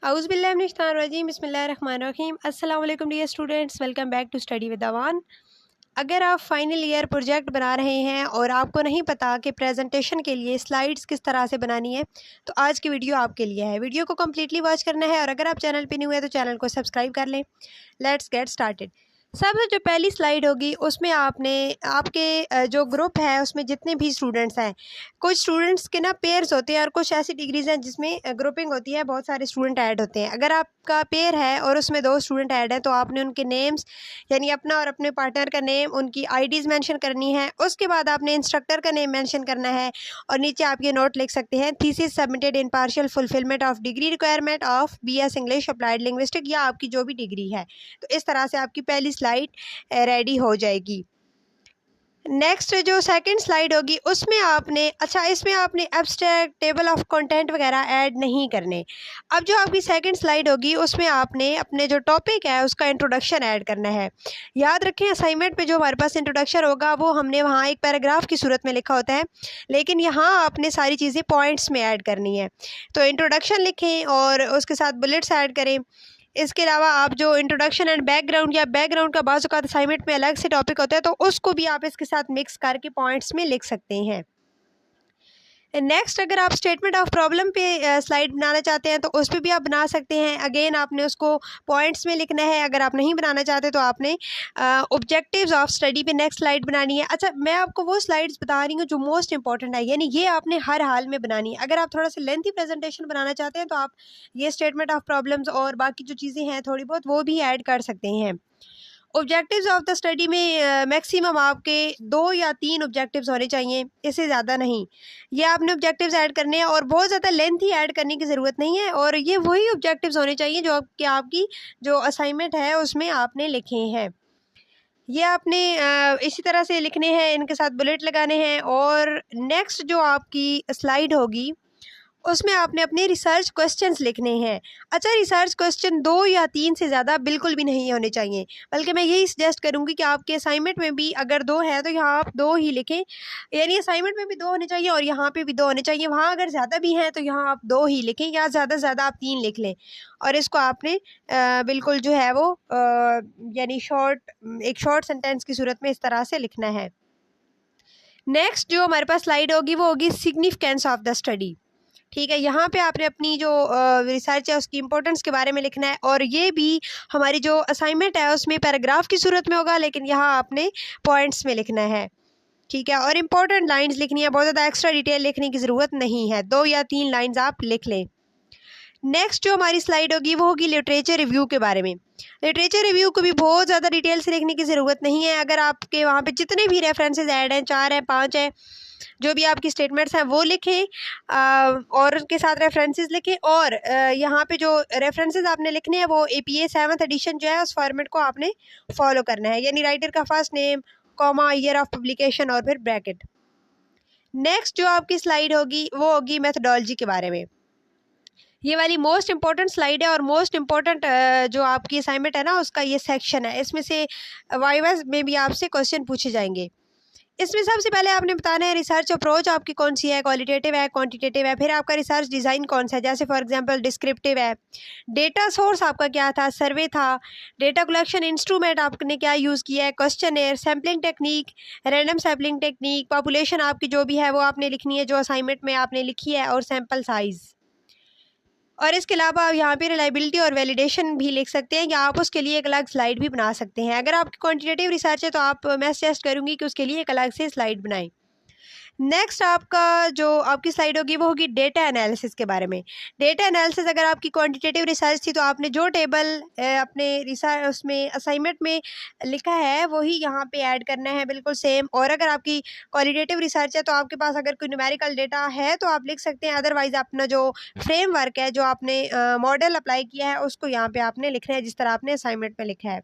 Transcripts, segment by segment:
औज़ुबिल्लाहिमिनश्शैतानिर्रजीम बिस्मिल्लाहिर्रहमानिर्रहीम। अस्सलाम वालेकुम dear students, welcome back to study with Awan. अगर आप फाइनल ईयर प्रोजेक्ट बना रहे हैं और आपको नहीं पता कि प्रेजेंटेशन के लिए स्लाइड्स किस तरह से बनानी है, तो आज की वीडियो आपके लिए है। वीडियो को कम्प्लीटली वॉच करना है और अगर आप चैनल पे न्यू है तो चैनल को सब्सक्राइब कर लें। Let's get started. सबसे जो पहली स्लाइड होगी उसमें आपने आपके जो ग्रुप है उसमें जितने भी स्टूडेंट्स हैं, कुछ स्टूडेंट्स के ना पेयर्स होते हैं और कुछ ऐसी डिग्रीज़ हैं जिसमें ग्रुपिंग होती है, बहुत सारे स्टूडेंट ऐड होते हैं। अगर आपका पेयर है और उसमें 2 स्टूडेंट ऐड हैं तो आपने उनके नेम्स यानी अपना और अपने पार्टनर का नेम, उनकी आईडीज़ मेंशन करनी है। उसके बाद आपने इंस्ट्रक्टर का नेम मेंशन करना है और नीचे आप ये नोट लिख सकते हैं, thesis submitted in partial fulfilment of degree requirement of BS English applied linguistic, या आपकी जो भी डिग्री है। तो इस तरह से आपकी पहली स्लाइड रेडी हो जाएगी। नेक्स्ट जो सेकंड स्लाइड होगी उसमें आपने इसमें आपने एब्स्ट्रैक्ट, टेबल ऑफ कंटेंट वगैरह ऐड नहीं करने। अब जो आपकी सेकंड स्लाइड होगी उसमें आपने अपने जो टॉपिक है उसका इंट्रोडक्शन ऐड करना है। याद रखें, असाइनमेंट पे जो हमारे पास इंट्रोडक्शन होगा वो हमने वहाँ एक पैराग्राफ की सूरत में लिखा होता है, लेकिन यहाँ आपने सारी चीज़ें पॉइंट्स में ऐड करनी है। तो इंट्रोडक्शन लिखें और उसके साथ बुलेट्स ऐड करें। इसके अलावा आप जो इंट्रोडक्शन एंड बैकग्राउंड या बैकग्राउंड का बाज़ औक़ात असाइनमेंट में अलग से टॉपिक होता है तो उसको भी आप इसके साथ मिक्स करके पॉइंट्स में लिख सकते हैं। नेक्स्ट, अगर आप स्टेटमेंट ऑफ प्रॉब्लम पे स्लाइड बनाना चाहते हैं तो उस पर भी आप बना सकते हैं। अगेन आपने उसको पॉइंट्स में लिखना है। अगर आप नहीं बनाना चाहते तो आपने ऑब्जेक्टिव्स ऑफ स्टडी पे नेक्स्ट स्लाइड बनानी है। मैं आपको वो स्लाइड्स बता रही हूँ जो मोस्ट इंपॉर्टेंट है, यानी ये आपने हर हाल में बनानी है। अगर आप थोड़ा सा लेंथी प्रेजेंटेशन बनाना चाहते हैं तो आप ये स्टेटमेंट ऑफ प्रॉब्लम्स और बाकी जो चीज़ें हैं थोड़ी बहुत वो भी ऐड कर सकते हैं। ऑब्जेक्टिव्स ऑफ द स्टडी में मैक्सिमम आपके 2 या 3 ऑब्जेक्टिव्स होने चाहिए, इससे ज़्यादा नहीं। ये आपने ऑब्जेक्टिव्स ऐड करने हैं और बहुत ज़्यादा लेंथी ऐड करने की ज़रूरत नहीं है, और ये वही ऑब्जेक्टिव्स होने चाहिए जो आपकी जो असाइनमेंट है उसमें आपने लिखे हैं। ये आपने इसी तरह से लिखने हैं, इनके साथ बुलेट लगाने हैं। और नेक्स्ट जो आपकी स्लाइड होगी उसमें आपने अपने रिसर्च क्वेश्चंस लिखने हैं। रिसर्च क्वेश्चन 2 या 3 से ज़्यादा बिल्कुल भी नहीं होने चाहिए, बल्कि मैं यही सजेस्ट करूँगी कि आपके असाइनमेंट में भी अगर 2 है तो यहाँ आप 2 ही लिखें, यानी असाइनमेंट में भी 2 होने चाहिए और यहाँ पे भी 2 होने चाहिए। वहाँ अगर ज़्यादा भी हैं तो यहाँ आप 2 ही लिखें, या ज़्यादा से ज़्यादा आप 3 लिख लें। और इसको आपने बिल्कुल जो है वो यानी एक शॉर्ट सेंटेंस की सूरत में इस तरह से लिखना है। नेक्स्ट जो हमारे पास स्लाइड होगी वो होगी सिग्निफिकेंस ऑफ द स्टडी। ठीक है, यहाँ पे आपने अपनी जो रिसर्च है उसकी इंपॉर्टेंस के बारे में लिखना है, और ये भी हमारी जो असाइनमेंट है उसमें पैराग्राफ की सूरत में होगा, लेकिन यहाँ आपने पॉइंट्स में लिखना है। ठीक है, और इम्पोर्टेंट लाइंस लिखनी है, बहुत ज़्यादा एक्स्ट्रा डिटेल लिखने की ज़रूरत नहीं है, 2 या 3 लाइंस आप लिख लें। नेक्स्ट जो हमारी स्लाइड होगी वो होगी लिटरेचर रिव्यू के बारे में। लिटरेचर रिव्यू को भी बहुत ज़्यादा डिटेल से लिखने की ज़रूरत नहीं है। अगर आपके वहाँ पे जितने भी रेफरेंसेस ऐड हैं, 4 हैं, 5 हैं, जो भी आपकी स्टेटमेंट्स हैं वो लिखें और उसके साथ रेफरेंसेस लिखें। और यहाँ पे जो रेफरेंसेस आपने लिखने हैं वो APA 7th एडिशन जो है उस फॉर्मेट को आपने फॉलो करना है, यानी राइटर का first name, comma, year of publication और फिर ब्रैकेट। नेक्स्ट जो आपकी स्लाइड होगी वो होगी मेथडोलॉजी के बारे में। ये वाली मोस्ट इंपॉर्टेंट स्लाइड है और मोस्ट इंपॉर्टेंट जो आपकी असाइनमेंट है ना उसका ये सेक्शन है। इसमें से वाइवा में भी आपसे क्वेश्चन पूछे जाएंगे। इसमें सबसे पहले आपने बताना है रिसर्च अप्रोच आपकी कौन सी है, क्वालिटेटिव है, क्वांटिटेटिव है, फिर आपका रिसर्च डिज़ाइन कौन सा है, जैसे फॉर एग्जांपल डिस्क्रिप्टिव है, डेटा सोर्स आपका क्या था, सर्वे था, डेटा कलेक्शन इंस्ट्रूमेंट आपने क्या यूज़ किया है, questionnaire, sampling technique, random sampling technique, population आपकी जो भी है वो आपने लिखनी है जो असाइनमेंट में आपने लिखी है, और सैम्पल साइज़। और इसके अलावा आप यहाँ पे रिलायबिलिटी और वैलिडेशन भी लिख सकते हैं, या आप उसके लिए एक अलग स्लाइड भी बना सकते हैं। अगर आपकी क्वांटिटेटिव रिसर्च है तो मैं सजेस्ट करूँगी कि उसके लिए एक अलग से स्लाइड बनाएं। नेक्स्ट आपका जो आपकी स्लाइड होगी वो होगी डेटा एनालिसिस के बारे में। डेटा एनालिसिस, अगर आपकी क्वांटिटेटिव रिसर्च थी तो आपने जो टेबल अपने रिसर्च उसमें असाइनमेंट में लिखा है वही यहाँ पे ऐड करना है, बिल्कुल सेम। और अगर आपकी क्वालिटेटिव रिसर्च है तो आपके पास अगर कोई न्यूमेरिकल डेटा है तो आप लिख सकते हैं, अदरवाइज़ अपना जो फ्रेमवर्क है, जो आपने मॉडल अप्लाई किया है उसको यहाँ पर आपने लिखना है जिस तरह आपने असाइनमेंट में लिखा है।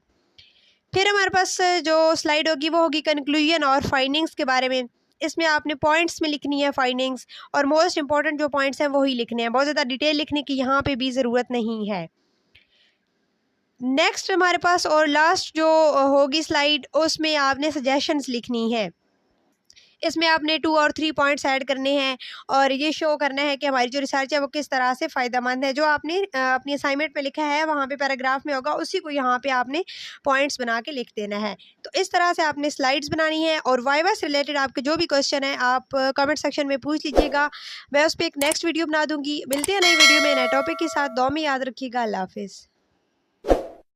फिर हमारे पास जो स्लाइड होगी वो होगी कंक्लूजन और फाइंडिंग्स के बारे में। इसमें आपने पॉइंट्स में लिखनी है फाइंडिंग्स, और मोस्ट इंपॉर्टेंट जो पॉइंट्स हैं वही लिखने हैं, बहुत ज़्यादा डिटेल लिखने की यहाँ पे भी ज़रूरत नहीं है। नेक्स्ट हमारे पास और लास्ट जो होगी स्लाइड उसमें आपने सजेशंस लिखनी है। इसमें आपने 2 और 3 पॉइंट्स ऐड करने हैं और ये शो करना है कि हमारी जो रिसर्च है वो किस तरह से फ़ायदेमंद है। जो आपने अपनी असाइनमेंट में लिखा है वहाँ पे पैराग्राफ में होगा, उसी को यहाँ पे आपने पॉइंट्स बना के लिख देना है। तो इस तरह से आपने स्लाइड्स बनानी है और वाइवा से रिलेटेड आपके जो भी क्वेश्चन है आप कमेंट सेक्शन में पूछ लीजिएगा। मैं उस पर एक नेक्स्ट वीडियो बना दूँगी। मिलते हैं नई वीडियो में नए टॉपिक के साथ। दुआ में याद रखिएगा। अल्लाह हाफ़िज़।